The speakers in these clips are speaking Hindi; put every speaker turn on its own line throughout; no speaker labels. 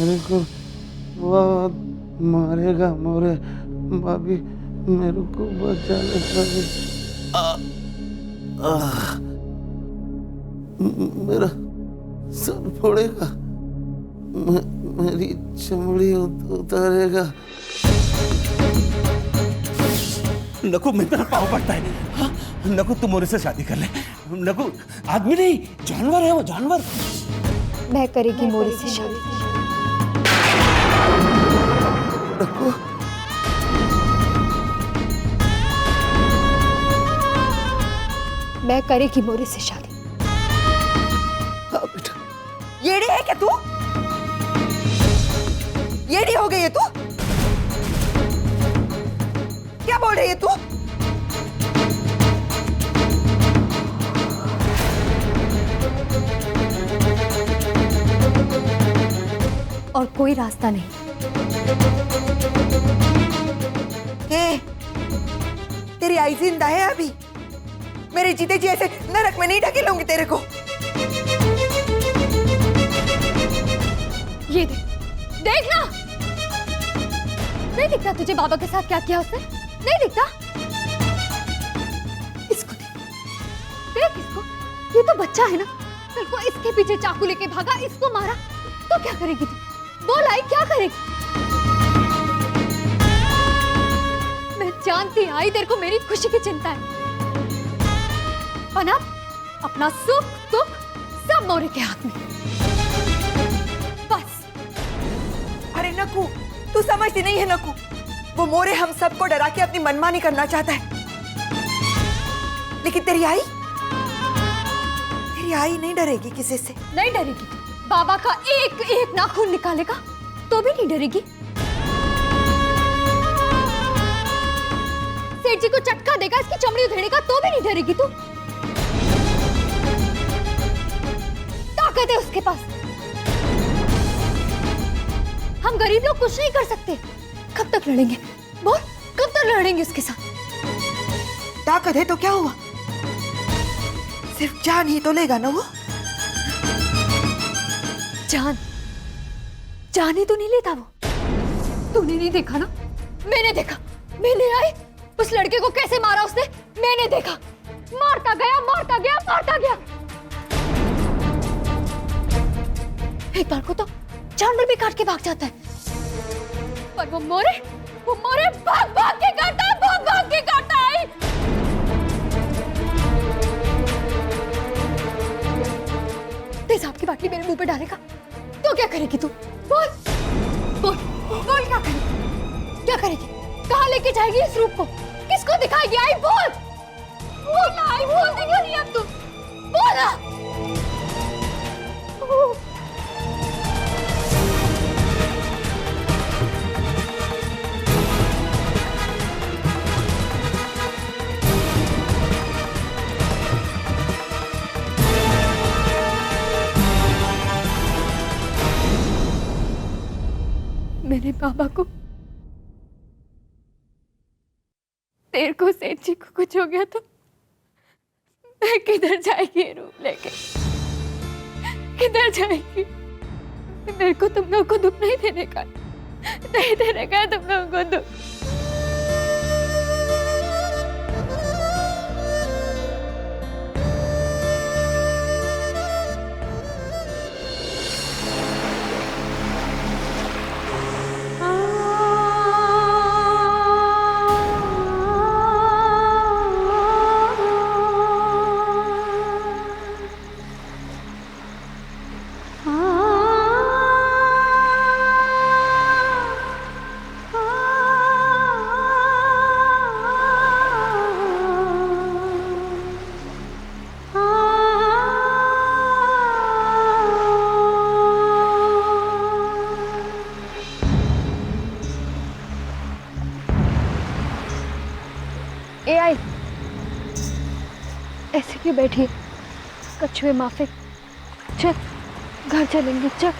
मेरे को बहुत मारेगा मोरे। भाभी मेरे को बचा ले भाभी। मेरा सर फोड़ेगा, मेरी चमड़ी उतारेगा।
नकु मेरा पाँव पड़ता है। हाँ? नकु तुम मोरे से शादी कर ले। नकु आदमी नहीं जानवर है, वो जानवर।
मैं करेगी मोरे से शादी।
नकु
मैं करेगी मोरे से शादी।
हाँ बेटा।
येड़ी है क्या तू? येड़ी हो गई है तू? क्या बोल रही है तू?
और कोई रास्ता नहीं।
तेरी आई जिंदा है अभी। मेरे जीते जी ऐसे नरक में नहीं ढकेलूंगी तेरे को।
ये देख, देखना। नहीं दिखता तुझे बाबा के साथ क्या किया उसने? नहीं दिखता? इसको देख, देख इसको। ये तो बच्चा है ना। कल को इसके पीछे चाकू लेके भागा, इसको मारा तो क्या करेगी तू? बोल आई, क्या करेगी? मैं जानती आई तेरे को मेरी खुशी की चिंता है। और अपना सुख दुख सब मोरे के हाथ में। बस।
अरे नकु, तू समझती नहीं है नकु। वो मोरे हम सबको डरा के अपनी मनमानी करना चाहता है। लेकिन तेरी आई नहीं डरेगी किसी से।
नहीं डरेगी। बाबा का एक एक नाखून निकालेगा तो भी नहीं डरेगी। सेठ जी को चटका देगा, इसकी चमड़ी उधेड़ेगा तो भी नहीं डरेगी तू। ताकत है उसके पास। हम गरीब लोग कुछ नहीं कर सकते। कब तक लड़ेंगे? बोल, कब तक लड़ेंगे उसके साथ?
ताकत है तो क्या हुआ? सिर्फ जान ही तो लेगा ना वो।
जान ही तो नहीं लेता वो। तूने नहीं देखा ना? मैंने देखा। मैंने आई उस लड़के को कैसे मारा उसने, मैंने देखा। मारता गया, मारता गया, मारता गया। एक बार को तो जानवर भी काट के भाग जाता है, पर वो मोरे भाग भाग के काटता है, भाग भाग के काटता है। तेजाब की बाटली मेरे मुंह पे डालेगा तो क्या करेगी तू? बोल बोल बोल, क्या करेगी? क्या करेगी? कहाँ लेके जाएगी इस रूप को? किसको दिखाएगी? आई बोल बोल ना, आई बोल देगी नहीं अब तू। बोल ना। मैंने बाबा को, तेरे को, सेठ जी को कुछ हो गया तो मैं किधर जाएगी ये रूप लेके? किधर जाएगी? मेरे को तुम लोगों को दुख नहीं देने का, नहीं देने का तुम लोगों को दुख। ऐसे क्यों बैठी है? कछुए माफे, चल घर चलेंगे, चल।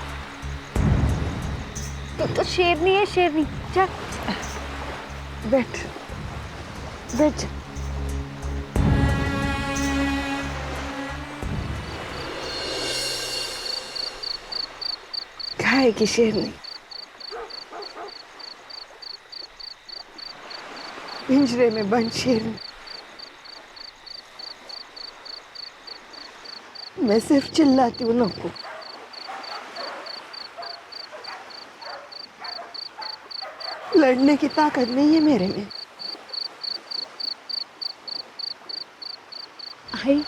तो शेरनी है, शेरनी, चल बैठ बैठ।
क्या खाएगी शेरनी। पिंजरे में बंद शेरनी। मैं सिर्फ चिल्लाती हूँ नक्कू। लड़ने की ताकत नहीं है मेरे में।
आई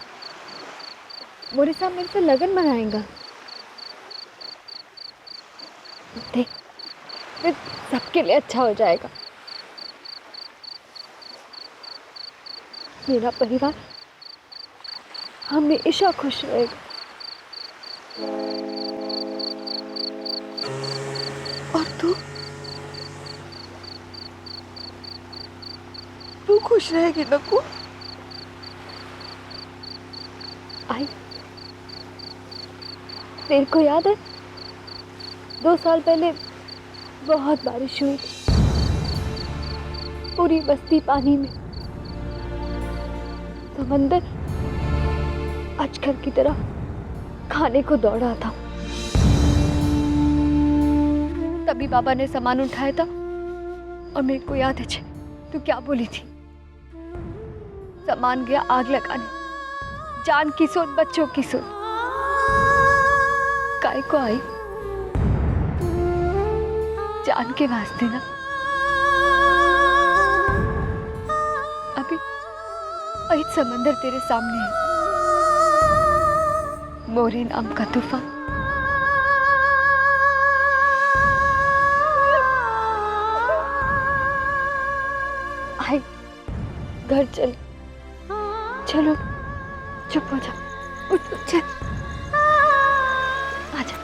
मोरे साहब मेरे से लगन बनाएगा। देख फिर सबके लिए अच्छा हो जाएगा। मेरा परिवार हमेशा खुश रहेगा।
और तू खुश रहेगी नक्कू।
आई तेरे को याद है 2 साल पहले बहुत बारिश हुई थी, पूरी बस्ती पानी में, समंदर अजगर की तरह खाने को दौड़ा था। तभी बाबा ने सामान उठाया था और मेरे को याद है तू क्या बोली थी? सामान गया आग लगाने, जान की सुन बच्चों की सुन। काय को आई जान के वास्ते ना। अभी वही समंदर तेरे सामने है, मोरे नाम का तूफान। आई घर चल, चलो चुप हो जा, उठ चल आजा।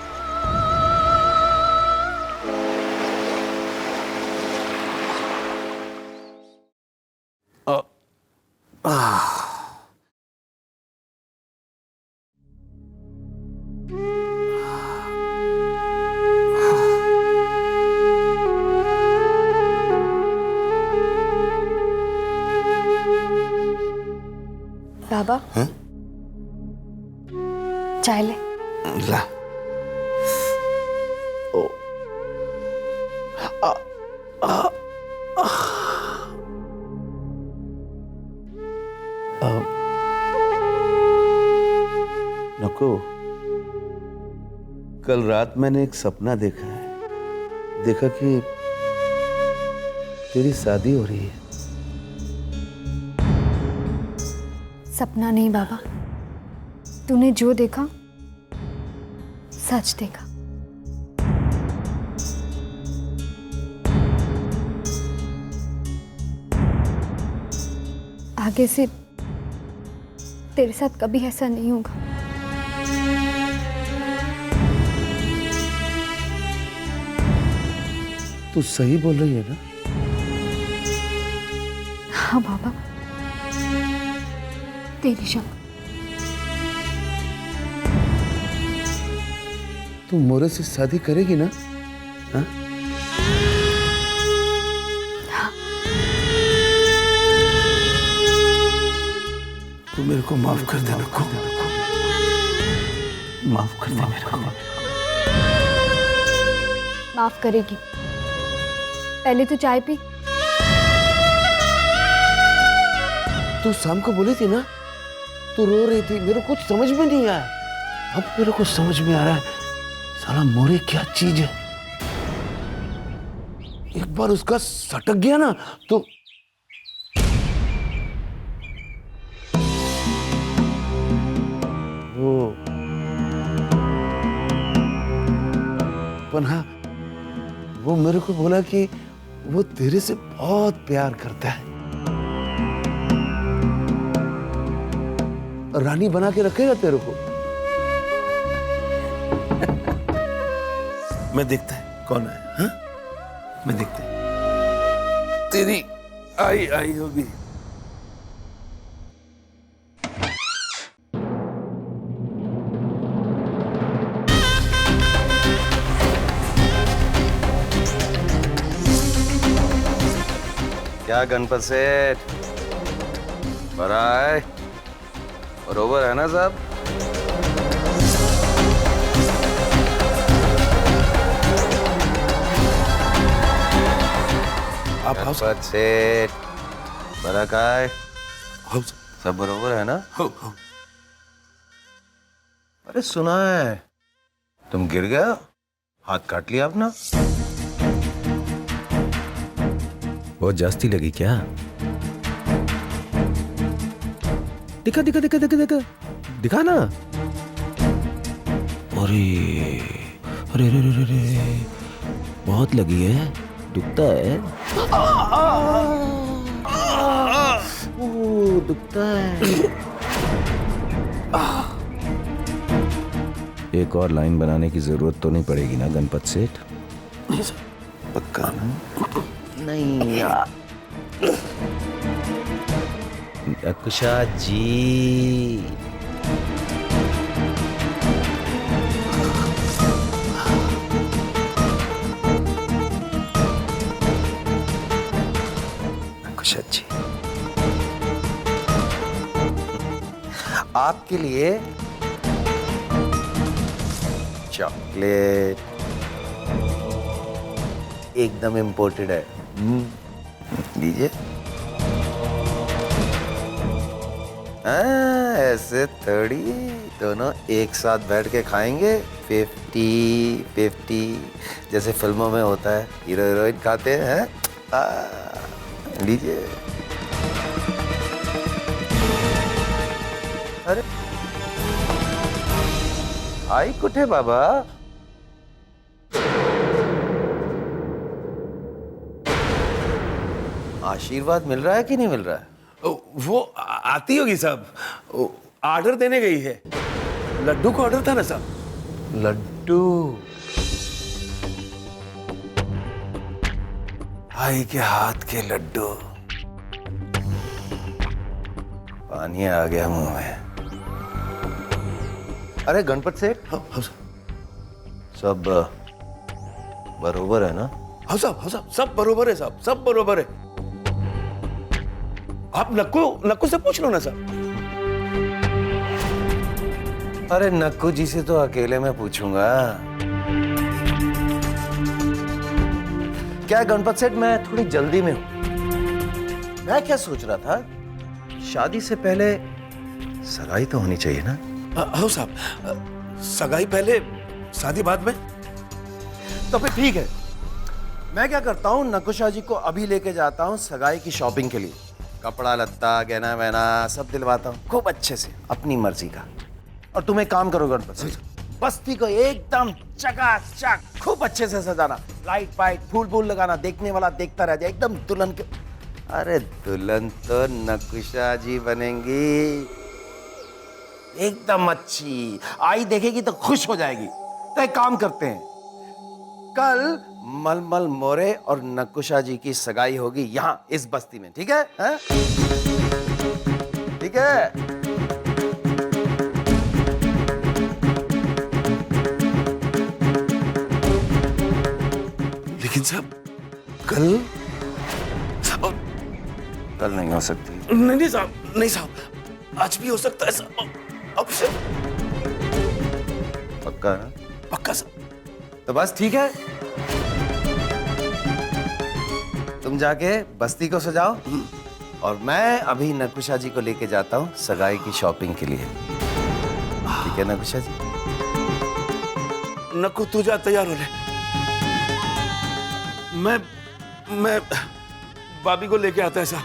बाबा
हाँ?
चाय ले।
ला। ओ। आ, आ, आ। नको, कल रात मैंने एक सपना देखा है। देखा कि तेरी शादी हो रही है।
सपना नहीं बाबा, तूने जो देखा सच देखा। आगे से तेरे साथ कभी ऐसा नहीं होगा।
तू सही बोल रही है ना?
हाँ बाबा, तेरी शक।
तू मोरे से शादी करेगी ना? हाँ? तू मेरे को माफ कर दे नको, माफ कर दे मेरे को।
माफ करेगी, पहले तो चाय पी।
तू शाम को बोली थी ना, तू रो रही थी, मेरे को कुछ समझ में नहीं आया। अब मेरे को समझ में आ रहा है साला मोरे क्या चीज है। एक बार उसका सटक गया ना तो वो पन्हा, वो मेरे को बोला कि वो तेरे से बहुत प्यार करता है, रानी बना के रखेगा तेरे को। मैं देखता है कौन है, हाँ? मैं देखता है तेरी आई आई होगी।
क्या गणपत सेठ, बराए बरोबर है ना साहब?
आप
गणपत सेठ बड़ा काय
हो
सब बरोबर है ना?
हो
अरे सुना है तुम गिर गया, हाथ काट लिया अपना। बहुत जास्ती लगी क्या? दिखा दिखा दिखा दिखा दिखा दिखा ना। अरे अरे अरे अरे अरे बहुत लगी है, दुखता है। ओ दुखता है। एक और लाइन बनाने की जरूरत तो नहीं पड़ेगी ना गणपत सेठ? पक्का ना? नहीं यार। नकुशा जी नकुशा जी आपके लिए चॉकलेट एकदम इम्पोर्टेड है। लीजिए। ऐसे थोड़ी दोनों एक साथ बैठ के खाएंगे 50-50 जैसे फिल्मों में होता है, हीरो हीरोइन खाते हैं। लीजिए। अरे आई कुठे बाबा? आशीर्वाद मिल रहा है कि नहीं मिल रहा है?
वो आती होगी साहब, ऑर्डर देने गई है। लड्डू का ऑर्डर था ना साहब।
लड्डू भाई के हाथ के लड्डू। पानी आ गया मुंह में। अरे गणपत सेठ सब बरोबर है ना?
हाँ साहब सब बरोबर है साहब, सब बरोबर है। आप नक्कू से पूछ लो ना साहब।
अरे नक्कू जी से तो अकेले में पूछूंगा। क्या गणपत सेठ, मैं थोड़ी जल्दी में हूं। मैं क्या सोच रहा था, शादी से पहले सगाई तो होनी चाहिए ना?
हाँ साहब, सगाई पहले शादी बाद में।
तो फिर ठीक है, मैं क्या करता हूँ, नकुशा जी को अभी लेके जाता हूँ सगाई की शॉपिंग के लिए। कपड़ा लत्ता गहना वहना सब दिलवाता हूँ खूब अच्छे से, अपनी मर्जी का। और तुम एक काम करो गणपत सिंह, बस्ती को एकदम चकाचक खूब अच्छे से सजाना, लाइट वाइट फूल फूल लगाना, देखने वाला देखता रह जाए, एकदम दुल्हन के। अरे दुल्हन तो नकुशा जी बनेंगी, एकदम अच्छी। आई देखेगी तो खुश हो जाएगी। तो एक काम करते हैं, कल मलमल मोरे और नकुशा जी की सगाई होगी यहाँ इस बस्ती में, ठीक है? ठीक है।
लेकिन साहब कल
कल नहीं हो सकती।
नहीं साहब, नहीं साहब, आज भी हो सकता है साहब। अब से
पक्का ना?
पक्का साहब।
तो बस ठीक है, तुम जाके बस्ती को सजाओ और मैं अभी नकुशा जी को लेके जाता हूँ सगाई की शॉपिंग के लिए। ठीक है नकुशा जी?
नक्कू तू जा, तैयार हो ले। मैं भाभी को लेके आता है साहब।